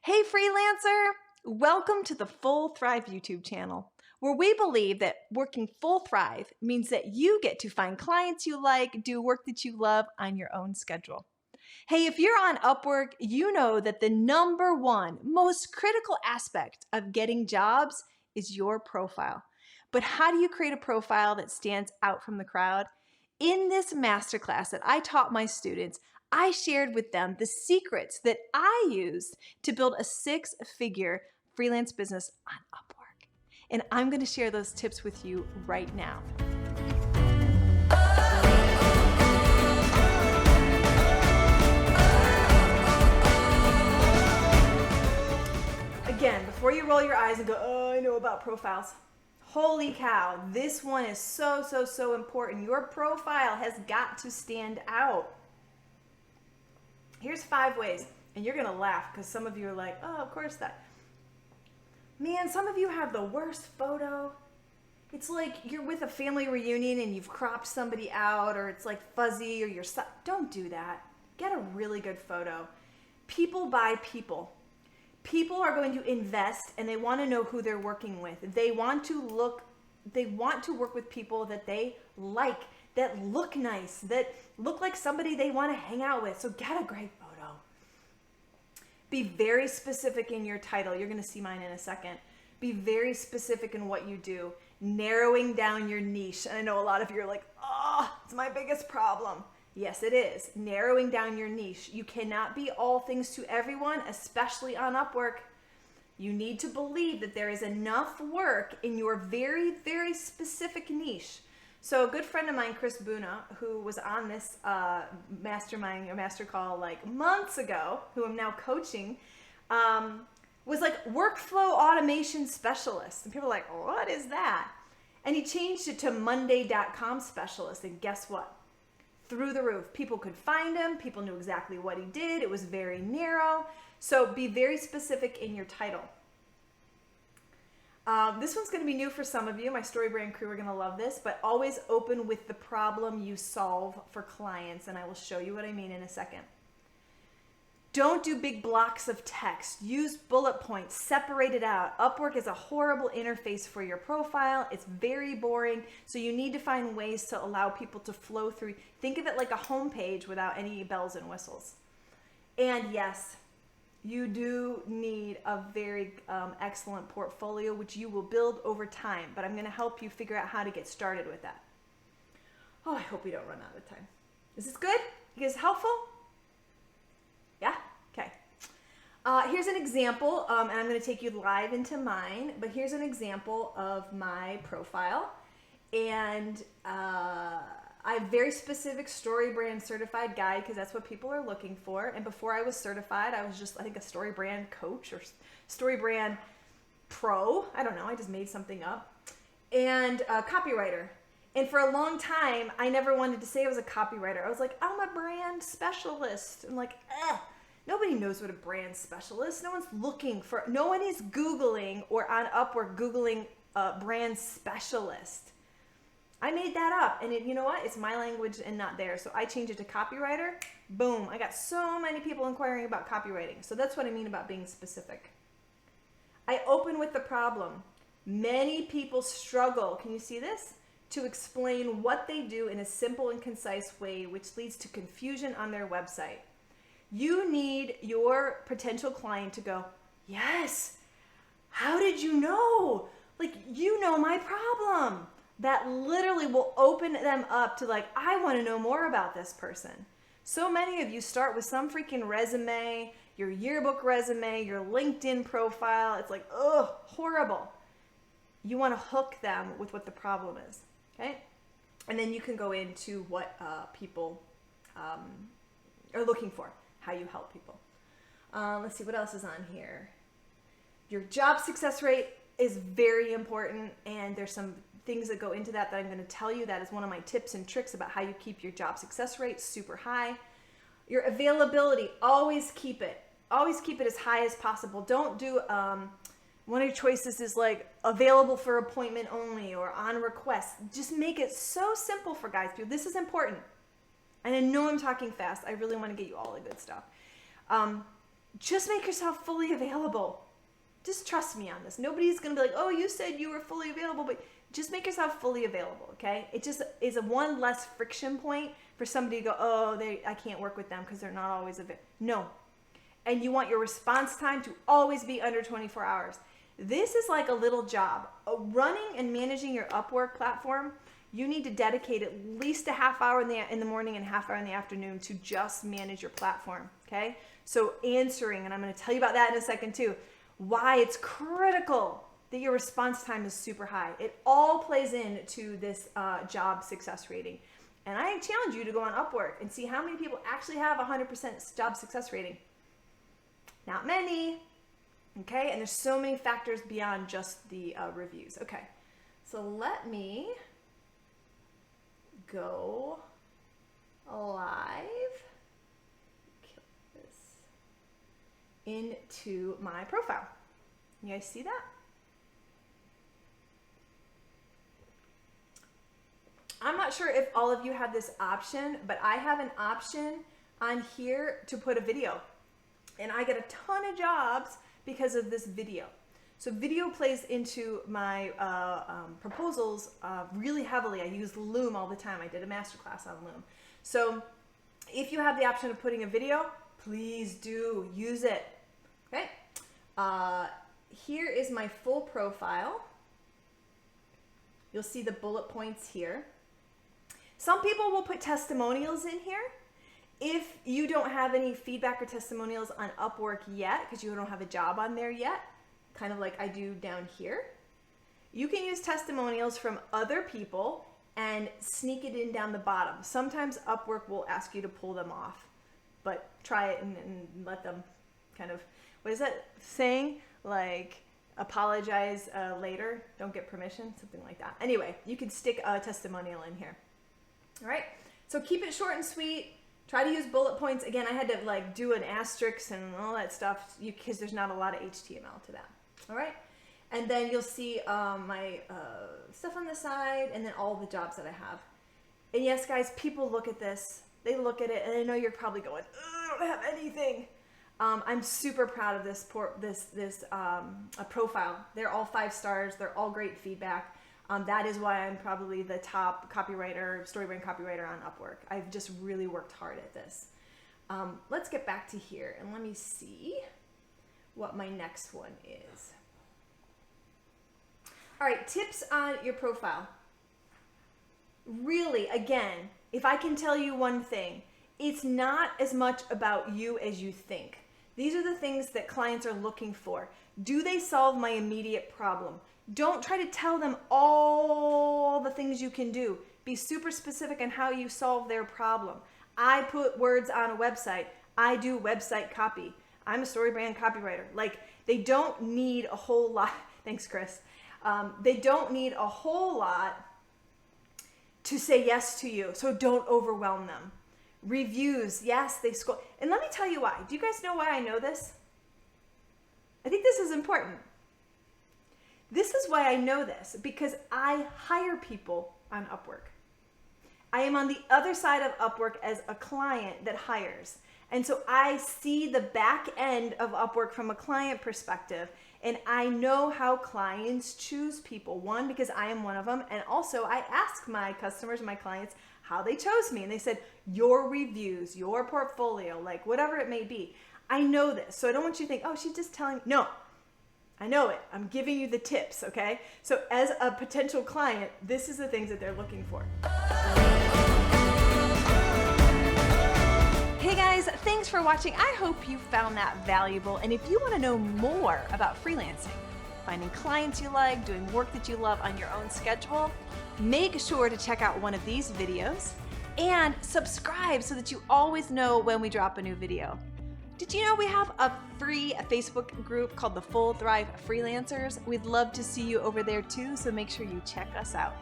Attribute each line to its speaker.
Speaker 1: Hey freelancer! Welcome to the Full-Thrive YouTube channel, where we believe that working full-thrive means that you get to find clients you like, do work that you love on your own schedule. Hey, if you're on Upwork, you know that the number one most critical aspect of getting jobs is your profile. But how do you create a profile that stands out from the crowd? In this masterclass that I taught my students, I shared with them the secrets that I used to build a six-figure freelance business on Upwork. And I'm going to share those tips with you right now. Again, before you roll your eyes and go, oh, I know about profiles. Holy cow, this one is so important. Your profile has got to stand out. Here's 5 ways, and you're gonna laugh because some of you are like, oh, of course that. Man, some of you have the worst photo. It's like you're with a family reunion and you've cropped somebody out, or it's like fuzzy, or you're don't do that. Get a really good photo. People buy people. People are going to invest and they want to know who they're working with. They want to work with people that they like, that look nice, that look like somebody they want to hang out with. So get a great photo. Be very specific in your title. You're going to see mine in a second. Be very specific in what you do, narrowing down your niche. And I know a lot of you are like, oh, it's my biggest problem. Yes, it is. Narrowing down your niche. You cannot be all things to everyone, especially on Upwork. You need to believe that there is enough work in your very specific niche. So a good friend of mine, Chris Buna, who was on this mastermind or master call like months ago, who I'm now coaching, was like workflow automation specialist. And people are like, what is that? And he changed it to Monday.com specialist. And guess what? Through the roof. People could find him. People knew exactly what he did. It was very narrow. So be very specific in your title. This one's going to be new for some of you. My story brand crew are going to love this, but always open with the problem you solve for clients, and I will show you what I mean in a second. Don't do big blocks of text. Use bullet points. Separate it out. Upwork is a horrible interface for your profile. It's very boring, so you need to find ways to allow people to flow through. Think of it like a homepage without any bells and whistles. And yes, you do need a very excellent portfolio, which you will build over time, but I'm going to help you figure out how to get started with that. Oh, I hope we don't run out of time. Is this good? You guys helpful? Yeah? Okay. Here's an example, and I'm going to take you live into mine, but here's an example of my profile. And I have very specific story brand certified guide because that's what people are looking for. And before I was certified, I was just, I think, a story brand coach or story brand pro. I don't know. I just made something up. And a copywriter. And for a long time, I never wanted to say I was a copywriter. I was like, I'm a brand specialist. I'm like, nobody knows what a brand specialist. No one's looking for, no one is Googling or on Upwork Googling a brand specialist. I made that up, and you know what? It's my language and not theirs. So I changed it to copywriter. Boom. I got so many people inquiring about copywriting. So that's what I mean about being specific. I open with the problem. Many people struggle, can you see this? To explain what they do in a simple and concise way, which leads to confusion on their website. You need your potential client to go, yes, how did you know? Like, you know my problem. That literally will open them up to like, I want to know more about this person. So many of you start with some freaking resume, your yearbook resume, your LinkedIn profile. It's like, ugh, horrible. You want to hook them with what the problem is, okay? And then you can go into what people are looking for, how you help people. Let's see, what else is on here? Your job success rate is very important, and there's some things that go into that I'm going to tell you. That is one of my tips and tricks about how you keep your job success rate super high. Your availability, always keep it as high as possible. Don't do, one of your choices is like available for appointment only or on request. Just make it so simple for guys. This is important. And I know I'm talking fast. I really want to get you all the good stuff. just make yourself fully available. Just trust me on this. Nobody's going to be like, oh, you said you were fully available, but just make yourself fully available, okay? It just is a one less friction point for somebody to go, oh, I can't work with them because they're not always available. No. And you want your response time to always be under 24 hours. This is like a little job. Running and managing your Upwork platform, you need to dedicate at least a half hour in the morning and a half hour in the afternoon to just manage your platform, okay? So answering, and I'm going to tell you about that in a second too, why it's critical that your response time is super high. It all plays into this job success rating. And I challenge you to go on Upwork and see how many people actually have 100% job success rating. Not many, okay? And there's so many factors beyond just the reviews. Okay, so let me go live. Kill this into my profile. You guys see that? I'm not sure if all of you have this option, but I have an option on here to put a video. And I get a ton of jobs because of this video. So video plays into my proposals really heavily. I use Loom all the time. I did a masterclass on Loom. So if you have the option of putting a video, please do use it. Okay. Here is my full profile. You'll see the bullet points here. Some people will put testimonials in here. If you don't have any feedback or testimonials on Upwork yet, because you don't have a job on there yet, kind of like I do down here, you can use testimonials from other people and sneak it in down the bottom. Sometimes Upwork will ask you to pull them off, but try it and let them kind of, what is that saying? Like, apologize later, don't get permission, something like that. Anyway, you can stick a testimonial in here. All right, so keep it short and sweet. Try to use bullet points. Again, I had to like do an asterisk and all that stuff because there's not a lot of HTML to that. All right, and then you'll see my stuff on the side and then all the jobs that I have. And yes, guys, people look at this. They look at it, and I know you're probably going, I don't have anything. I'm super proud of this profile. They're all 5 stars. They're all great feedback. That is why I'm probably the top copywriter, StoryBrand copywriter on Upwork. I've just really worked hard at this. Let's get back to here and let me see what my next one is. All right, tips on your profile. Really, again, if I can tell you one thing, it's not as much about you as you think. These are the things that clients are looking for. Do they solve my immediate problem? Don't try to tell them all the things you can do. Be super specific on how you solve their problem. I put words on a website. I do website copy. I'm a StoryBrand copywriter. Like, they don't need a whole lot. Thanks, Chris. They don't need a whole lot to say yes to you, so don't overwhelm them. Reviews, yes, they score. And let me tell you why. Do you guys know why I know this? I think this is important. This is why I know this, because I hire people on Upwork. I am on the other side of Upwork as a client that hires. And so I see the back end of Upwork from a client perspective, and I know how clients choose people. One, because I am one of them, and also I ask my customers, my clients, how they chose me. And they said, your reviews, your portfolio, like whatever it may be. I know this, so I don't want you to think, oh, she's just telling me. No. I know it. I'm giving you the tips, okay? So as a potential client, this is the things that they're looking for. Hey guys, thanks for watching. I hope you found that valuable. And if you want to know more about freelancing, finding clients you like, doing work that you love on your own schedule, make sure to check out one of these videos and subscribe so that you always know when we drop a new video. Did you know we have a free Facebook group called the Full-Thrive Freelancers? We'd love to see you over there too, so make sure you check us out.